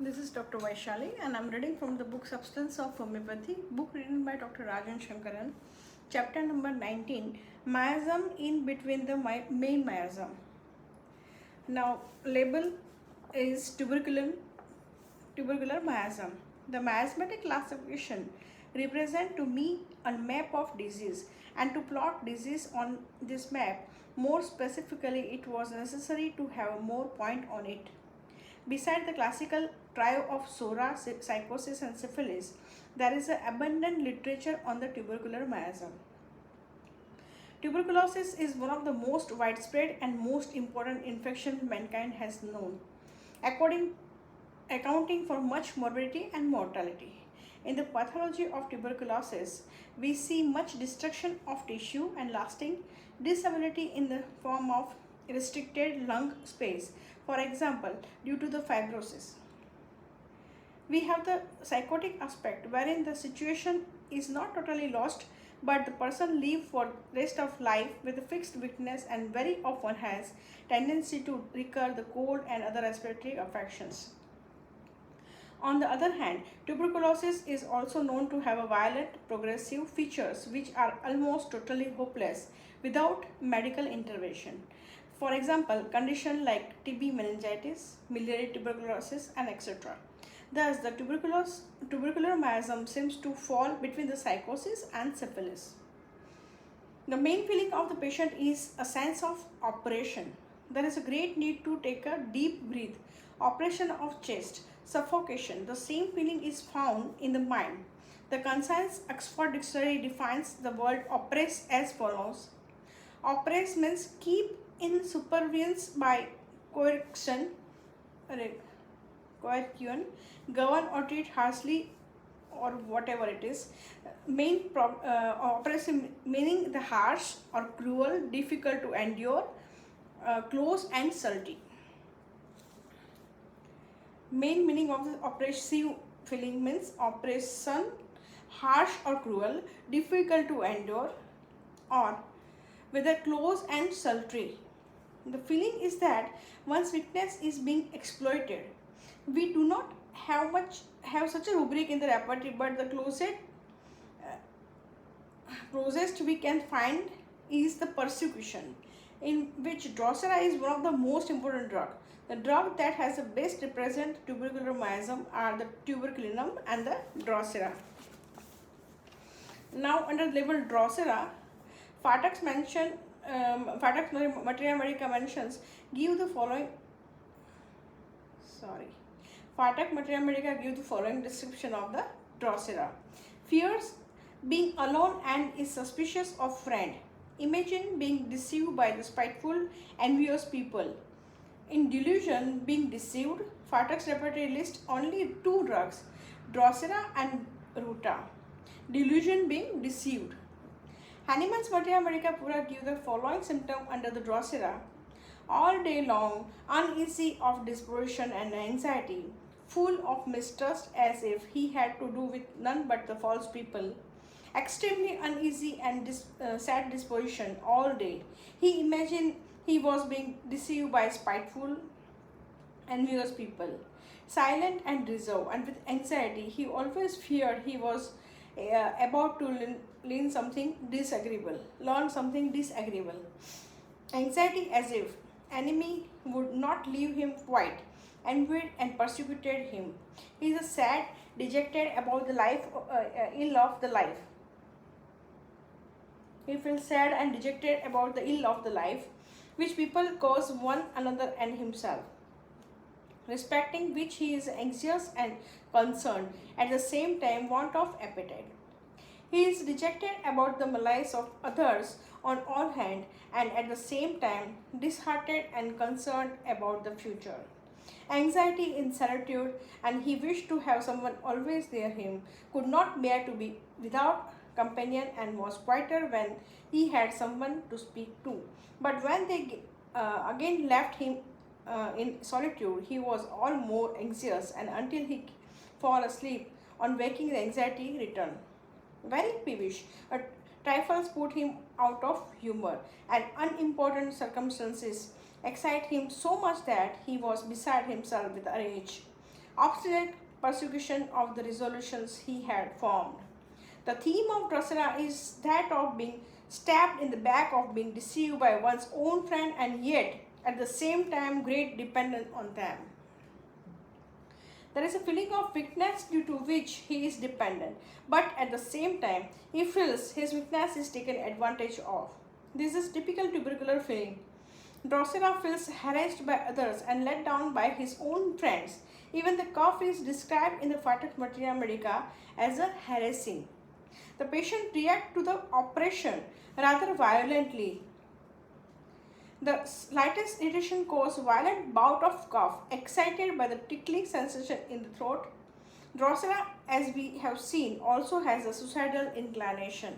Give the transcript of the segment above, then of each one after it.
This is Dr. Vaishali and I'm reading from the book Substance of Homeopathy, book written by Dr. Rajan Sankaran, chapter number 19, Miasm in between the main miasm. Now, label is tubercular miasm. The miasmatic classification represent to me a map of disease, and to plot disease on this map, more specifically, it was necessary to have more point on it. Beside the classical trio of SORA, psychosis, and syphilis, there is abundant literature on the tubercular miasm. Tuberculosis is one of the most widespread and most important infection mankind has known, accounting for much morbidity and mortality. In the pathology of tuberculosis, we see much destruction of tissue and lasting disability in the form of restricted lung space, for example, due to the fibrosis. We have the psychotic aspect wherein the situation is not totally lost, but the person live for rest of life with a fixed weakness and very often has tendency to recur the cold and other respiratory affections. On the other hand, tuberculosis is also known to have a violent progressive features which are almost totally hopeless without medical intervention. For example, conditions like TB, meningitis, miliary tuberculosis, and etc. Thus, the tubercular miasm seems to fall between the psychosis and syphilis. The main feeling of the patient is a sense of oppression. There is a great need to take a deep breath, oppression of chest, suffocation. The same feeling is found in the mind. The concise Oxford Dictionary defines the word oppress as follows. Oppress means keep in supervience by coercion, govern or treat harshly or whatever it is. Oppressive meaning the harsh or cruel, difficult to endure, close and sultry. Main meaning of the oppressive feeling means oppression, harsh or cruel, difficult to endure, or whether close and sultry. The feeling is that one's weakness is being exploited. We do not have such a rubric in the repertoire, but the closest we can find is the persecution, in which Drosera is one of the most important drug. The drug that has the best represent tubercular miasm are the tuberculinum and the Drosera. Now, under the label Drosera, Fatak's Materia Medica mentions give the following. Fatak Materia Medica give the following description of the Drosera. Fears being alone and is suspicious of friend. Imagine being deceived by the spiteful, envious people. In delusion, being deceived, Fatak's repertory lists only two drugs, Drosera and Ruta. Delusion being deceived. Hahnemann's Materia Medica Pura give the following symptom under the Drosera. All day long, uneasy of disposition and anxiety, full of mistrust as if he had to do with none but the false people, extremely uneasy and sad disposition all day. He imagined he was being deceived by spiteful, envious people. Silent and reserved and with anxiety, he always feared he was about to learn something disagreeable. Anxiety as if enemy would not leave him quiet, envied and persecuted him. He is sad, dejected about the life, ill of the life. He feels sad and dejected about the ill of the life, which people cause one another and himself, respecting which he is anxious and concerned, at the same time want of appetite. He is dejected about the malice of others on all hands, and at the same time disheartened and concerned about the future. Anxiety in solitude, and he wished to have someone always near him, could not bear to be without companion, and was quieter when he had someone to speak to. But when they again left him in solitude, he was all more anxious, and until he fall asleep, on waking the anxiety returned. Very peevish, trifles put him out of humor, and unimportant circumstances excite him so much that he was beside himself with rage. obstinate persecution of the resolutions he had formed. The theme of Drosera is that of being stabbed in the back, of being deceived by one's own friend, and yet at the same time great dependence on them. There is a feeling of weakness due to which he is dependent, but at the same time he feels his weakness is taken advantage of. This is typical tubercular feeling. Drosera feels harassed by others and let down by his own friends. Even the cough is described in the Fata Materia Medica as a harassing. The patient reacts to the operation rather violently. The slightest irritation causes violent bout of cough, excited by the tickling sensation in the throat. Drosera, as we have seen, also has a suicidal inclination.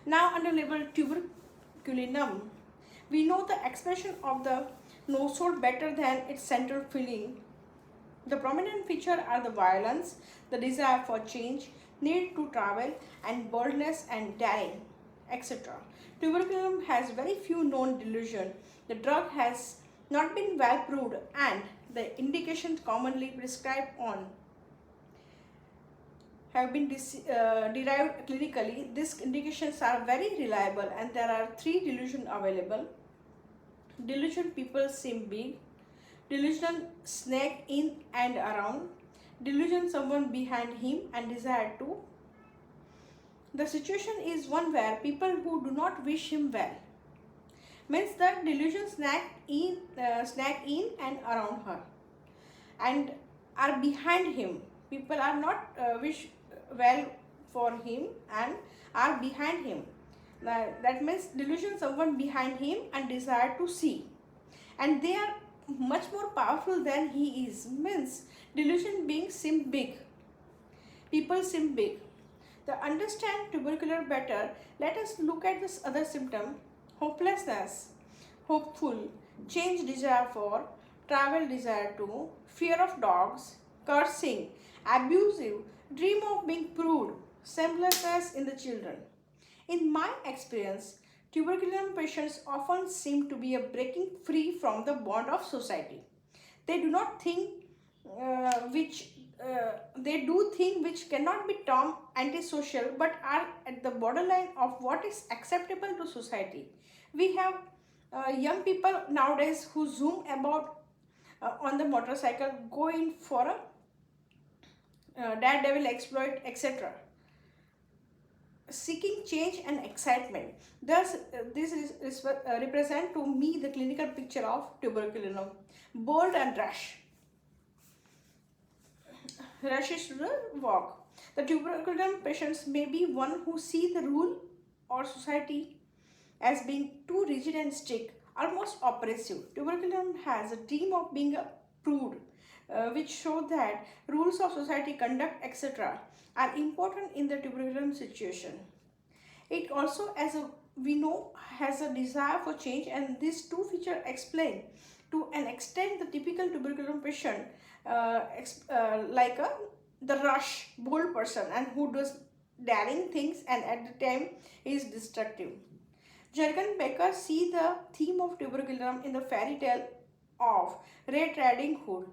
Now under level tuberculinum, we know the expression of the nosode better than its central feeling. The prominent features are the violence, the desire for change, need to travel, and boldness and daring, etc. Tuberculum has very few known delusions. The drug has not been well proved, and the indications commonly prescribed on have been derived clinically. These indications are very reliable, and there are 3 delusions available. Delusion people seem big, delusion snake in and around, delusion someone behind him and desire to. The situation is one where people who do not wish him well, means that delusion snake in and around her and are behind him. People are not wish well for him and are behind him. That means delusion someone behind him and desire to see, and they are much more powerful than he is, means delusion being seem big, people seem big. To understand tubercular better, let us look at this other symptom: hopelessness, hopeful, change desire for, travel desire to, fear of dogs, cursing, abusive, dream of being proved, shamelessness in the children. In my experience, tuberculum patients often seem to be a breaking free from the bond of society. They do not think they do things which cannot be termed antisocial, but are at the borderline of what is acceptable to society. We have young people nowadays who zoom about on the motorcycle, go in for a daredevil exploit, etc., seeking change and excitement. Thus, this represent to me the clinical picture of tuberculum: bold and rash. Rushes to the walk. The tuberculum patients may be one who see the rule or society as being too rigid and strict, almost oppressive. Tuberculum has a dream of being proved, which show that rules of society, conduct, etc., are important in the tuberculum situation. It also, as we know, has a desire for change, and these 2 features explain to an extent the typical tuberculum patient, like the rush, bold person, and who does daring things and at the time is destructive. Jurgen Becker see the theme of tuberculum in the fairy tale of Red Riding Hood.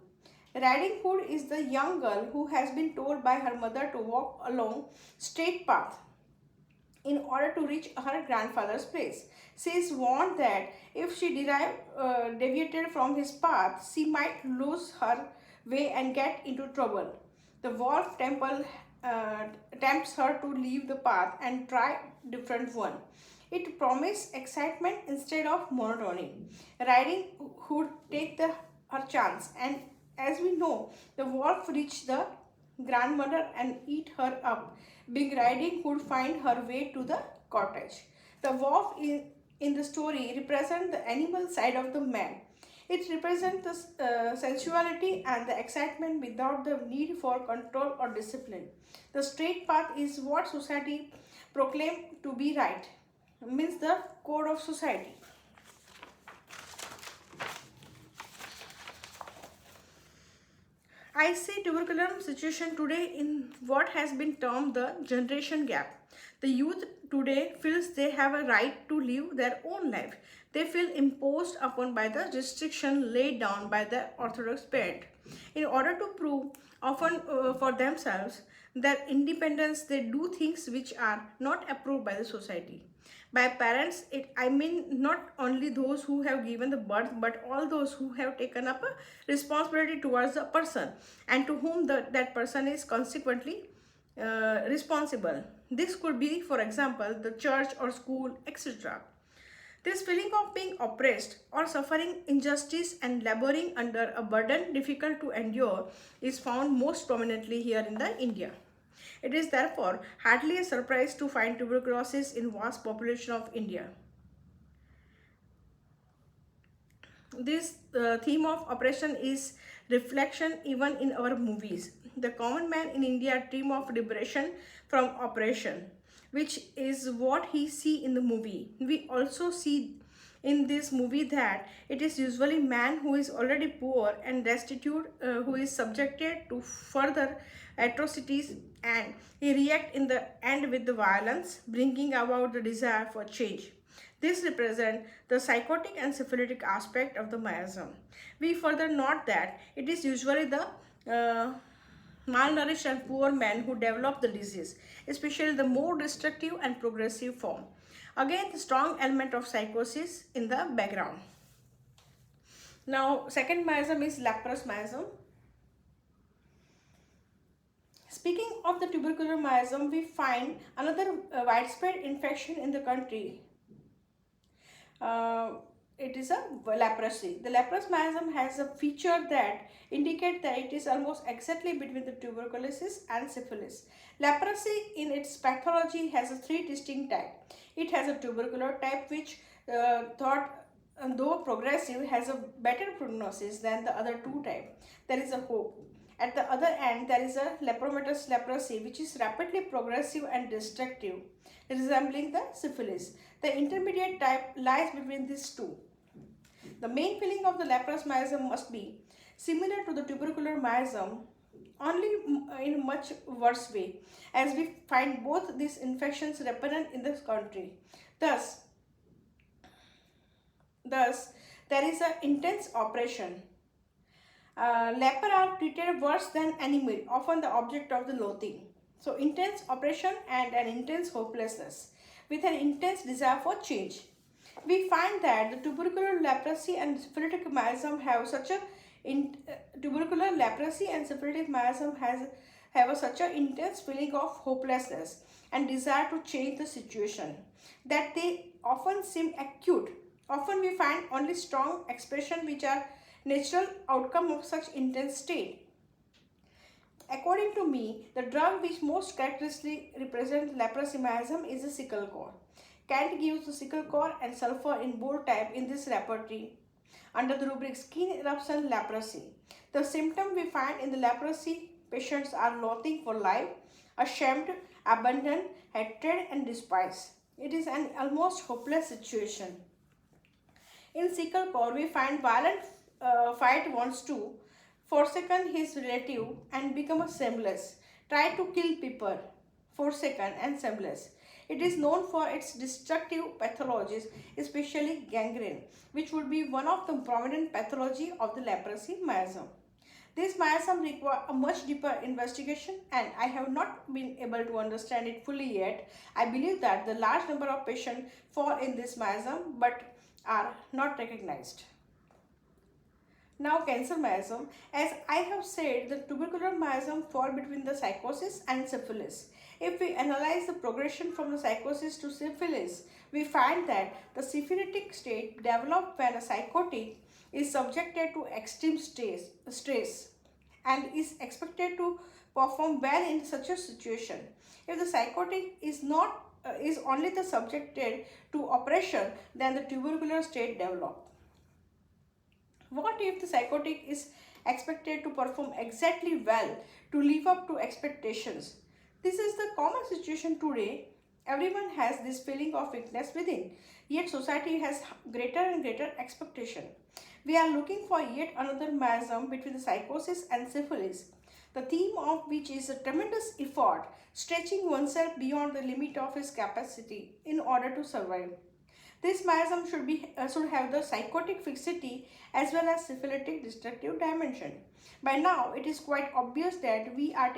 Riding Hood is the young girl who has been told by her mother to walk along straight path in order to reach her grandfather's place. She is warned that if she deviated from his path, she might lose her way and get into trouble. The wolf temple tempts her to leave the path and try different one. It promises excitement instead of monotony. Riding Hood take her chance, and as we know, the wolf reach the grandmother and eat her up. Big Riding Hood find her way to the cottage. The wolf in the story represents the animal side of the man. It represents the sensuality and the excitement without the need for control or discipline. The straight path is what society proclaims to be right, means the code of society. I see tuberculum situation today in what has been termed the generation gap. The youth today feels they have a right to live their own life, They feel imposed upon by the restriction laid down by the orthodox parent. In order to prove often for themselves their independence, they do things which are not approved by the society. By parents, I mean not only those who have given the birth, but all those who have taken up a responsibility towards the person and to whom that person is consequently responsible. This could be, for example, the church or school, etc. This feeling of being oppressed or suffering injustice and laboring under a burden difficult to endure is found most prominently here in the India. It is therefore hardly a surprise to find tuberculosis in vast population of India. This theme of oppression is reflection even in our movies. The common man in India dream of liberation from oppression, which is what he see in the movie. We also see in this movie that it is usually man who is already poor and destitute who is subjected to further atrocities, and he react in the end with the violence, bringing about the desire for change. This represents the psychotic and syphilitic aspect of the miasm. We further note that it is usually the malnourished and poor men who develop the disease, especially the more destructive and progressive form. Again, the strong element of psychosis in the background. Now, second miasm is leprous miasm. Speaking of the tubercular miasm, we find another widespread infection in the country. It is a leprosy. The leprous miasm has a feature that indicates that it is almost exactly between the tuberculosis and syphilis. Leprosy in its pathology has a three distinct types. It has a tubercular type which though progressive has a better prognosis than the other two types. There is a hope. At the other end, there is a lepromatous leprosy which is rapidly progressive and destructive, resembling the syphilis. The intermediate type lies between these two. The main feeling of the leprous miasm must be similar to the tubercular miasm, only in a much worse way, as we find both these infections rampant in this country. Thus, there is an intense oppression. Leper are treated worse than animal, often the object of the loathing. So, intense oppression and an intense hopelessness with an intense desire for change. We find that the tubercular leprosy and syphilitic miasm have such a tubercular leprosy and syphilitic miasm have such an intense feeling of hopelessness and desire to change the situation that they often seem acute. Often we find only strong expression which are natural outcome of such intense state. According to me, the drug which most characteristically represents leprosy miasm is the sickle core. Kant gives the sickle core and sulfur in bold type in this repertory under the rubric skin eruption leprosy. The symptom we find in the leprosy patients are loathing for life, ashamed, abandoned, hatred and despise. It is an almost hopeless situation. In sickle core, we find violent fight wants to forsaken his relative and become a shameless, try to kill people, forsaken and shameless. It is known for its destructive pathologies, especially gangrene, which would be one of the prominent pathology of the leprosy miasm. This miasm requires a much deeper investigation and I have not been able to understand it fully yet. I believe that the large number of patients fall in this miasm but are not recognized. Now, cancer miasm. As I have said, the tubercular miasm fall between the psychosis and syphilis. If we analyze the progression from the psychosis to syphilis, we find that the syphilitic state develops when a psychotic is subjected to extreme stress and is expected to perform well in such a situation. If the psychotic is only the subjected to oppression, then the tubercular state develops. What if the psychotic is expected to perform exactly well to live up to expectations? This is the common situation today. Everyone has this feeling of weakness within, yet society has greater and greater expectation. We are looking for yet another miasm between the psychosis and syphilis, the theme of which is a tremendous effort, stretching oneself beyond the limit of his capacity in order to survive. This miasm should have the psychotic fixity as well as syphilitic destructive dimension. By now, it is quite obvious that we are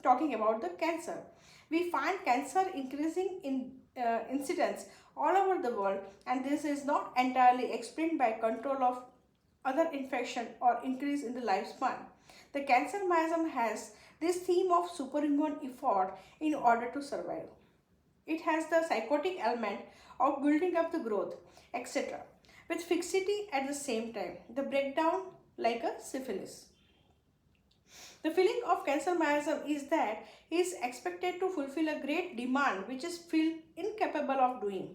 talking about the cancer. We find cancer increasing in incidence all over the world, and this is not entirely explained by control of other infection or increase in the lifespan. The cancer miasm has this theme of superhuman effort in order to survive. It has the psychotic element of building up the growth, etc., with fixity at the same time. The breakdown like a syphilis. The feeling of cancer miasm is that he is expected to fulfill a great demand which is feel incapable of doing.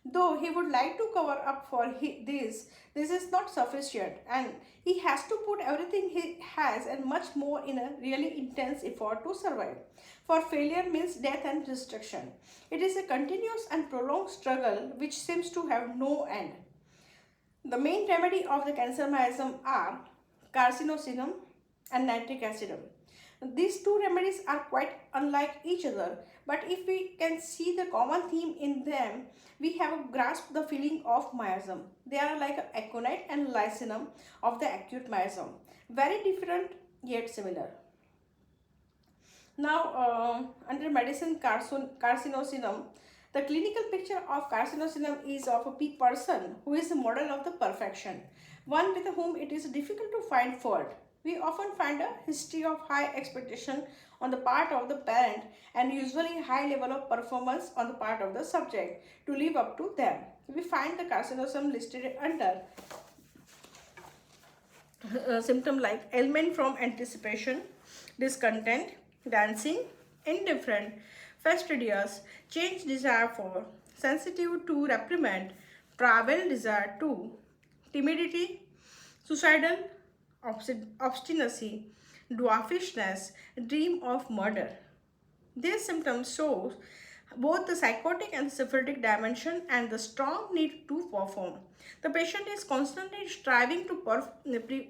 Though he would like to cover up for this is not sufficient, and he has to put everything he has and much more in a really intense effort to survive. For failure means death and destruction. It is a continuous and prolonged struggle which seems to have no end. The main remedy of the cancer miasm are carcinosinum and nitric acid. These two remedies are quite unlike each other, but if we can see the common theme in them, we have grasped the feeling of miasm. They are like aconite and lycinum of the acute miasm, very different yet similar. Now, under medicine carcinosinum, the clinical picture of carcinosinum is of a person who is a model of the perfection, one with whom it is difficult to find fault. We often find a history of high expectation on the part of the parent and usually high level of performance on the part of the subject to live up to them. We find the carcinosinum listed under symptom like ailment from anticipation, discontent, dancing, indifferent, fastidious, change desire for, sensitive to reprimand, travel desire to, timidity, suicidal, obstinacy, dwarfishness, dream of murder. These symptoms show both the psychotic and syphilitic dimension and the strong need to perform. The patient is constantly striving to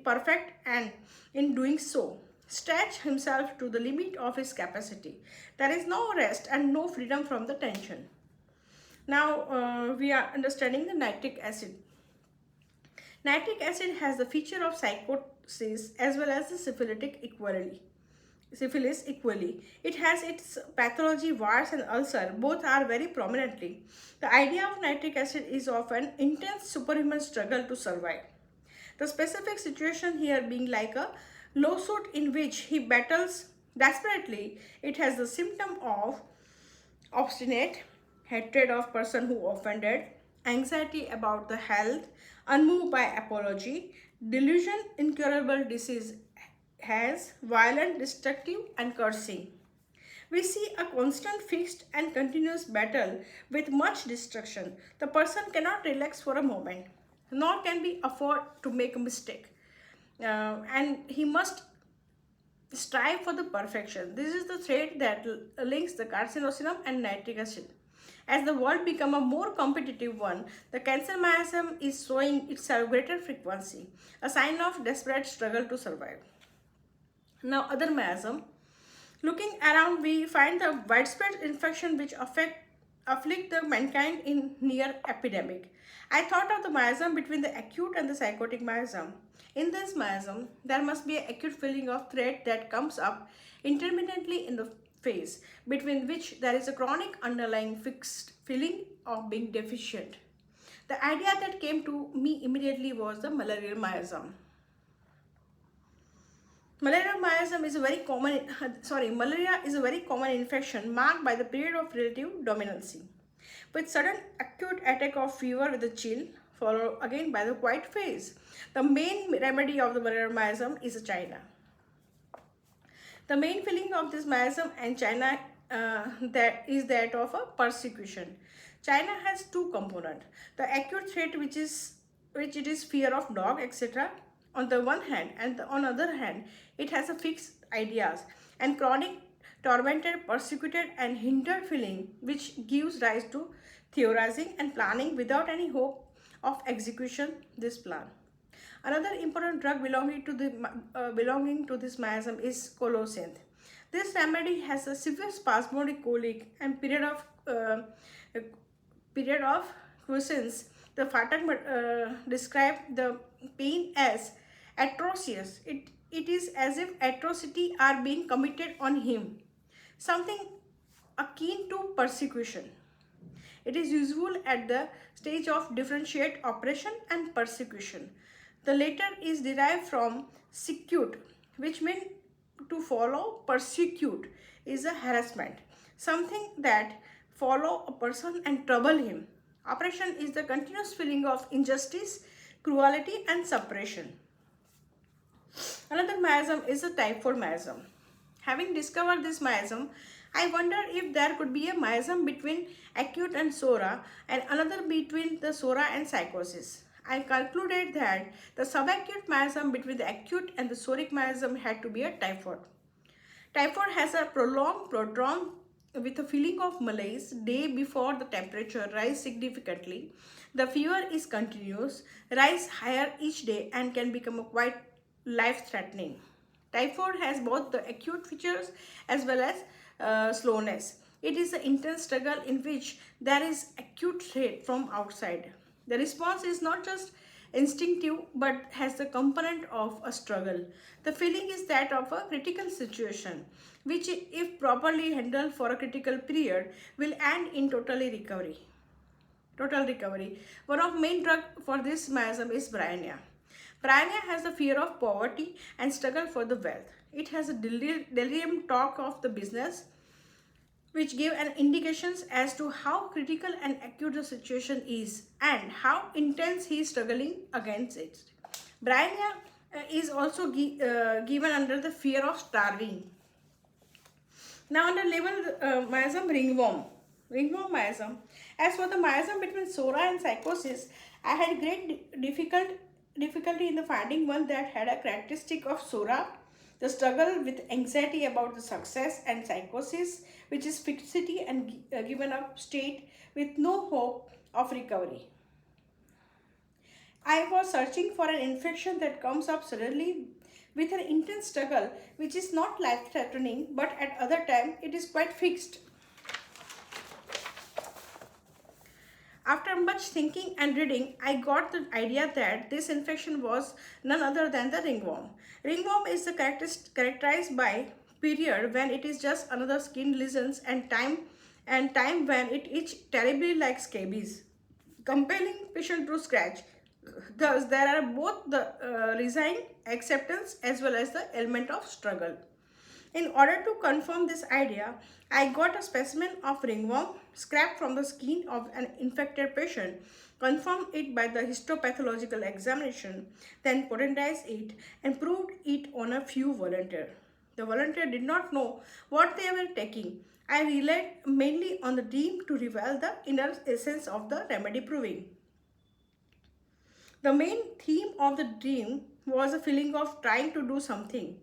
perfect and in doing so stretch himself to the limit of his capacity. There is no rest and no freedom from the tension. Now we are understanding the nitric acid. Nitric acid has the feature of psychosis as well as the syphilis equally. It has its pathology, wars and ulcer, both are very prominently. The idea of nitric acid is of an intense superhuman struggle to survive. The specific situation here being like a lawsuit in which he battles desperately. It has the symptom of obstinate, hatred of person who offended, anxiety about the health, unmoved by apology, delusion, incurable disease has, violent, destructive and cursing. We see a constant fixed and continuous battle with much destruction. The person cannot relax for a moment, nor can be afford to make a mistake. And he must strive for the perfection. This is the thread that links the carcinosinum and nitric acid. As the world becomes a more competitive one, the cancer miasm is showing itself greater frequency, a sign of desperate struggle to survive. Now, other miasm. Looking around, we find the widespread infection which afflict the mankind in near epidemic. I thought of the miasm between the acute and the psychotic miasm. In this miasm, there must be an acute feeling of threat that comes up intermittently in the phase, between which there is a chronic underlying fixed feeling of being deficient. The idea that came to me immediately was the malarial miasm. Malaria is a very common infection marked by the period of relative dominancy, with sudden acute attack of fever with a chill, followed again by the quiet phase. The main remedy of the malaria miasm is China. The main feeling of this miasm and China that is that of a persecution. China has two components: the acute threat, which it is fear of dog, etc. on the one hand, and on the other hand, it has a fixed ideas and chronic tormented, persecuted, and hindered feeling, which gives rise to theorizing and planning without any hope of execution. This plan. Another important drug belonging to this miasm is colocynth. This remedy has a severe spasmodic colic and period of cuisines, the Fatak described the pain as atrocious. It is as if atrocity are being committed on him, something akin to persecution. It is usual at the stage of differentiate oppression and persecution. The latter is derived from secute, which means to follow, persecute is a harassment, something that follow a person and trouble him. Oppression is the continuous feeling of injustice, cruelty and suppression. Another miasm is a type 4 miasm. Having discovered this miasm, I wonder if there could be a miasm between acute and SORA and another between the SORA and psychosis. I concluded that the subacute miasm between the acute and the soric miasm had to be a type 4. Type 4 has a prolonged prodrome with a feeling of malaise day before the temperature rise significantly. The fever is continuous, rise higher each day and can become quite life-threatening. Type 4 has both the acute features as well as slowness. It is an intense struggle in which there is acute threat from outside. The response is not just instinctive but has the component of a struggle. The feeling is that of a critical situation, which if properly handled for a critical period will end in total recovery. One of main drug for this miasm is bryonia. Bryonia has the fear of poverty and struggle for the wealth. It has a delirium talk of the business, which give an indications as to how critical and acute the situation is and how intense he is struggling against it. Bryonia is also given under the fear of starving. Now under level miasm, ringworm miasm. As for the miasm between SORA and psychosis, I had great difficulty in the finding one that had a characteristic of SORA, the struggle with anxiety about the success, and psychosis, which is fixity and given up state with no hope of recovery. I was searching for an infection that comes up suddenly with an intense struggle which is not life-threatening but at other time it is quite fixed. After much thinking and reading, I got the idea that this infection was none other than the ringworm. Ringworm is the characterized by period when it is just another skin lesions and time when it itch terribly like scabies, compelling patient to scratch. Thus, there are both the resign, acceptance as well as the element of struggle. In order to confirm this idea, I got a specimen of ringworm scraped from the skin of an infected patient, confirmed it by the histopathological examination, then potentized it and proved it on a few volunteers. The volunteer did not know what they were taking. I relied mainly on the dream to reveal the inner essence of the remedy proving. The main theme of the dream was a feeling of trying to do something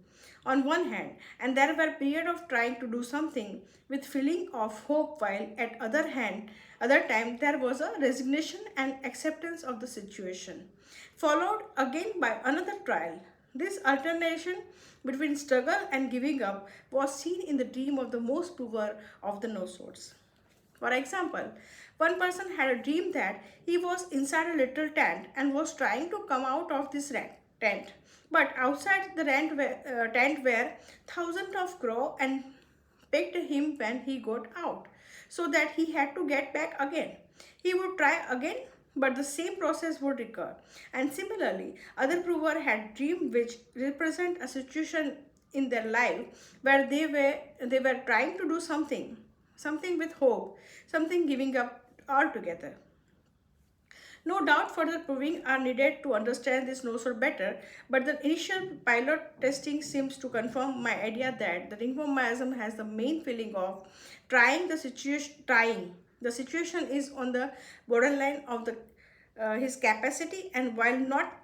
on one hand, and there were periods of trying to do something with feeling of hope, while at other time there was a resignation and acceptance of the situation, followed again by another trial. This alternation between struggle and giving up was seen in the dream of the most poor of the no-sorts. For example, one person had a dream that he was inside a little tent and was trying to come out of this tent. But outside the tent were thousands of crows and pecked him when he got out, so that he had to get back again. He would try again, but the same process would recur. And similarly, other prover had dreams which represent a situation in their life where they were trying to do something with hope, something giving up altogether. No doubt further proving are needed to understand this no-sort better, but the initial pilot testing seems to confirm my idea that the ringworm miasm has the main feeling of trying the situation. The situation is on the borderline of his capacity, and while not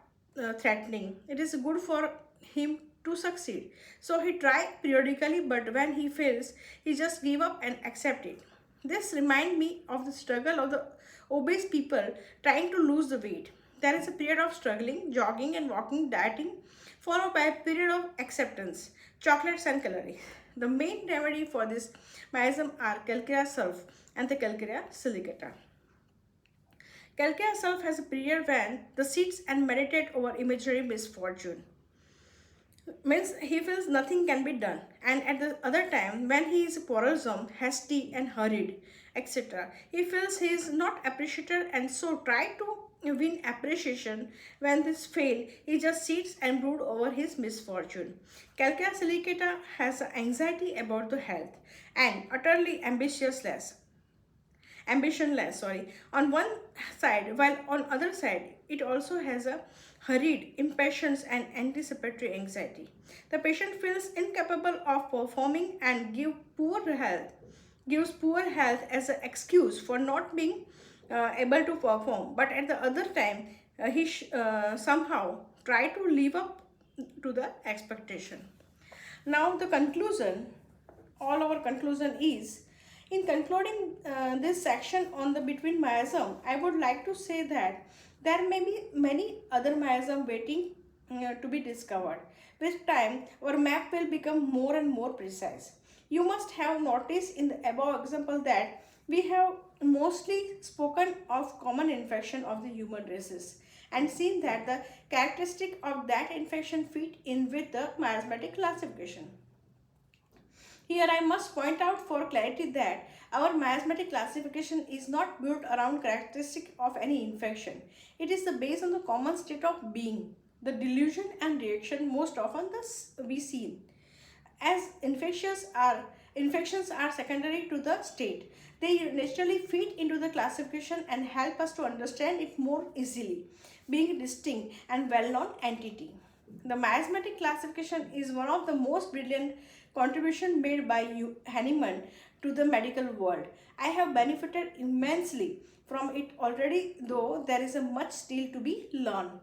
threatening, it is good for him to succeed. So he tries periodically, but when he fails, he just give up and accept it. This reminds me of the struggle of the obese people trying to lose the weight. There is a period of struggling, jogging and walking, dieting, followed by a period of acceptance, chocolates and calories. The main remedy for this miasm are calcarea sulf and the calcarea silicata. Calcutta self has a period when the sits and meditate over imaginary misfortune. Means he feels nothing can be done, and at the other time when he is quarrelsome, hasty and hurried, etc., he feels he is not appreciated and so try to win appreciation. When this fail, he just sits and brood over his misfortune. Calcutta silicata has anxiety about the health and utterly ambitionless, on one side, while on other side it also has a hurried impatience and anticipatory anxiety. The patient feels incapable of performing and gives poor health as an excuse for not being able to perform, but at the other time he somehow try to live up to the expectation. Now the conclusion, all our conclusion is, in concluding this section on the between miasm, I would like to say that there may be many other miasm waiting to be discovered. With time, our map will become more and more precise. You must have noticed in the above example that we have mostly spoken of common infection of the human races and seen that the characteristic of that infection fit in with the miasmatic classification. Here I must point out for clarity that our miasmatic classification is not built around characteristic of any infection. It is based on the common state of being, the delusion and reaction most often we see. As infections are secondary to the state, they naturally fit into the classification and help us to understand it more easily, being a distinct and well-known entity. The miasmatic classification is one of the most brilliant contributions made by Hahnemann to the medical world. I have benefited immensely from it already, though there is a much still to be learned.